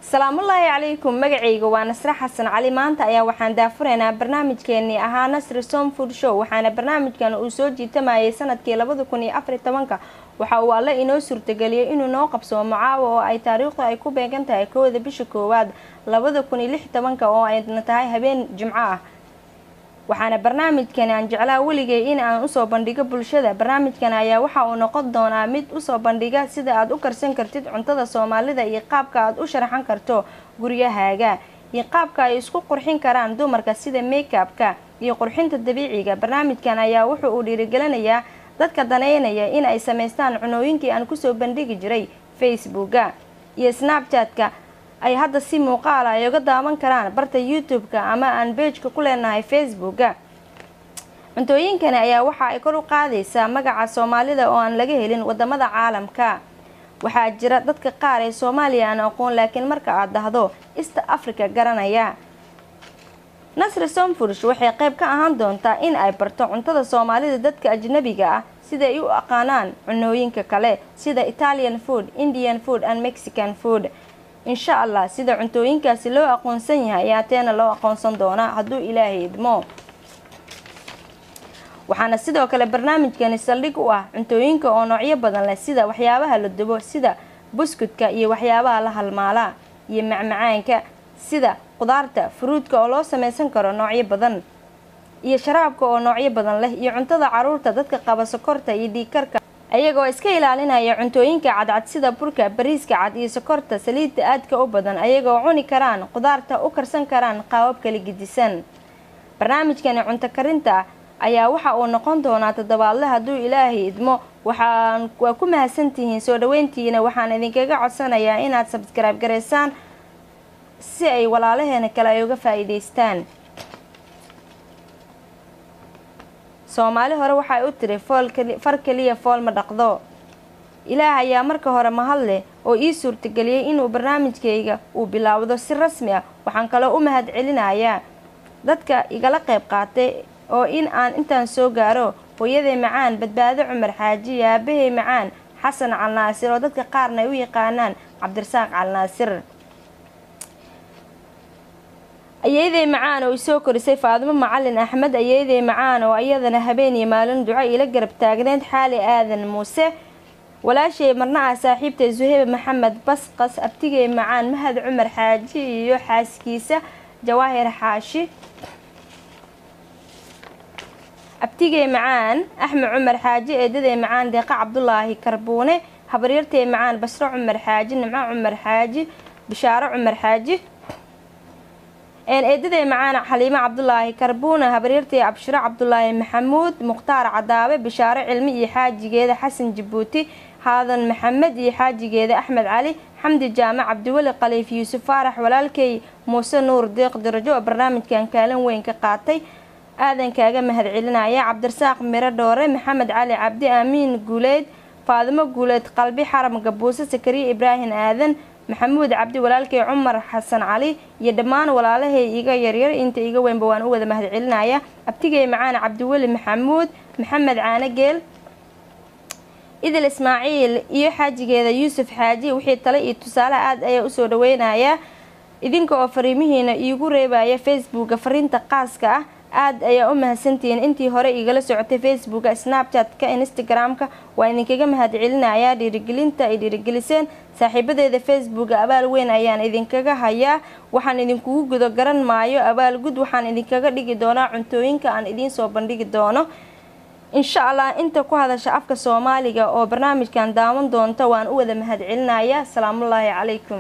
السلام الله عليكم مقعيقو وانا نسرة حسن علي مانتا ايا وحان دافرينا برنامج كيني اها نسر سوم فود شو وحانا برنامج كان اوسوجي تمايي سنة كي لابدو كوني افري تمانكا وحاو الله انو سورتقاليه انو نوقبسو معاو اي تاريخو اي كوبيغانتا اي كودا بيشو كواد لابدو كوني لح تمانكا او اي نتاهي هبين جمعاه waxaana barnaamijkan aan jeclaa waligay in aan u soo bandhigo bulshada barnaamijkan ayaa waxa uu noqon doonaa mid u soo bandhiga sida aad u karsan kartid cuntada Soomaalida iyo qaabka aad u sharaxan karto guriyahaaga iyo qaabka ay isku qurxin karaan dumarka sida make-upka iyo qurxinta dabiiciga barnaamijkan ayaa wuxuu u dhiirigelinayaa dadka daneynaya in ay sameystaan cunooyinkii aan ku soo bandhigi jiray Facebook-ga iyo Snapchat-ka ay hadda si muuqaal ah uga daawan karaan barta YouTube-ka ama aan page-ka ku leenahay Facebook-ga cuntooyinkani ayaa waxa ay kor u qaadaysaa magaca Soomaalida oo aan laga helin wadamada caalamka waxaa jira dadka qaar ee Soomaaliya aan aqoon laakiin marka aad dhahdo East Africa garanaya Nasr Som Food waxay qayb ka ahaan doontaa in ay barto cuntada Soomaalida dadka ajnabiga ah sida ay u aqaanaan cunooyinka kale sida Italian food, Indian food and Mexican food إن شاء الله سيدا cuntoyinkaasi loo aqoonsan yahay ayaatena loo aqoonsan doona haduu Ilaahay idmo waxaana sidoo kale barnaamijkani saldhig u ah cuntooyinka oo noocyo badan leh sida waxyaabaha la dubo sida buskudka iyo waxyaabaha la halmaala iyo macmacaanka sida qudaarta fruitka oo loo sameeysan karo noocyo badan iyo sharaabka oo noocyo badan leh iyo cuntada caruurta dadka qaba sokorta iyo dhiigkarka ayagoo iska ilaalinaya cuntooyinka cadcad sida burka bariiska cad iyo sokorta saliidda aadka u badan ayagoo cuni karaan qudaarta u karsan karaan qaabab kala gidisan barnaamijkan cunto karinta ayaa waxa uu noqon doonaa toddobaadle haduu Ilaahay idmo waxaan ku mahadsantihiin soo dhaweyntiina waxaan idinkaga codsanayaa inaad subscribe gareysaan si ay walaalaheena kale ay uga faa'iideystaan Soomaali hore waxa ay u tiri far kaliya fool ma dhaqdo Ilaahay ayaa marka hore mahad leh oo ii suurtageliyay inuu barnaamijkayga uu bilaawdo si rasmi ah waxaan kale u mahad celinayaa dadka igala qayb qaatay oo in aan intaan soo gaaro hooyaday macaan badbaado Cumar Xaaji aabahay macaan Xasan Calnaasir oo dadka qaarna u yaqaanaan Cabdirasaaq Calnaasir ayeeday macaan oo soo korisay Faadimo Macallin Axmed ayeeday macaan oo ayadana habeen iyo maalin duco ila garab taagneed xaali aadan Muuse walaashay marna saaxiibtay Zuhayb Maxamed Basqas abtigay macaan Mahad Cumar Xaaji iyo xaaskiisa Jawaahir Xaashi abtigay macaan Axmed Cumar Xaaji eedaday macaan Deeqa Cabdullaahi Karbuune habaryartay macaan Basra Cumar Xaaji Nimco Cumar Xaaji Bishaaro Cumar Xaaji eedaday macaan Xaliima Cabdullaahi Karbuune habaryartay Abshiro Cabdullaahi Maxamuud Muqtaar Cadaabe Bishaaro Cilmi iyo xaajigeeda Xasan Jabuuti Haadan Maxamed iyo xaajigeeda Axmed Cali Xamdi Jaamac Cabdiwali Qaliif Yuusuf Faarax walaalkay Muuse Nuur Deeq Darajo barnaamijkan kaalin weyn ka qaatay aadan kaaga mahad celinaya Cabdirasaaq Miro Dhoore Maxamed Cali Cabdi Amiin Guuleed Faadimo Guuleed Qalbi Xaram Gabuuse Sakariye Ibraahin Aadan Maxamuud Cabdi walaalkay Cumar Xasan Cali iyo dhamaan walaalahay iga yaryar inta iga weynba waan u wada mahad celinaya abtigay macaan Cabdiwali Maxamuud Maxamed Caanageel Idil Ismaaciil iyo xaajigeeda Yuusuf Xaaji wixii tale iyo tusaale aad ay u soo dhaweynaya idinka oo fariimihiina iigu reebaya Facebook fariinta qaaska ah aad ayaa u mahadsantiin intii hore igala socotay Facebook-ka Snapchat-ka Instagram-ka waa idinkaga mahad celinaya dhiirigelinta ay dhiirigeliseen saaxiibadeeda Facebook-ga abaal weyn ayaan idinkaga hayaa waxaan idinkugu gudo garan maayo abaal gud waxaan idinkaga dhigi doonaa cuntooyinka aan idin soo bandhigi doono insha Allah inta ku hadasha afka Soomaaliga oo barnaamijkan daawan doonta waan u wada mahad celinayaa salaamu alaykum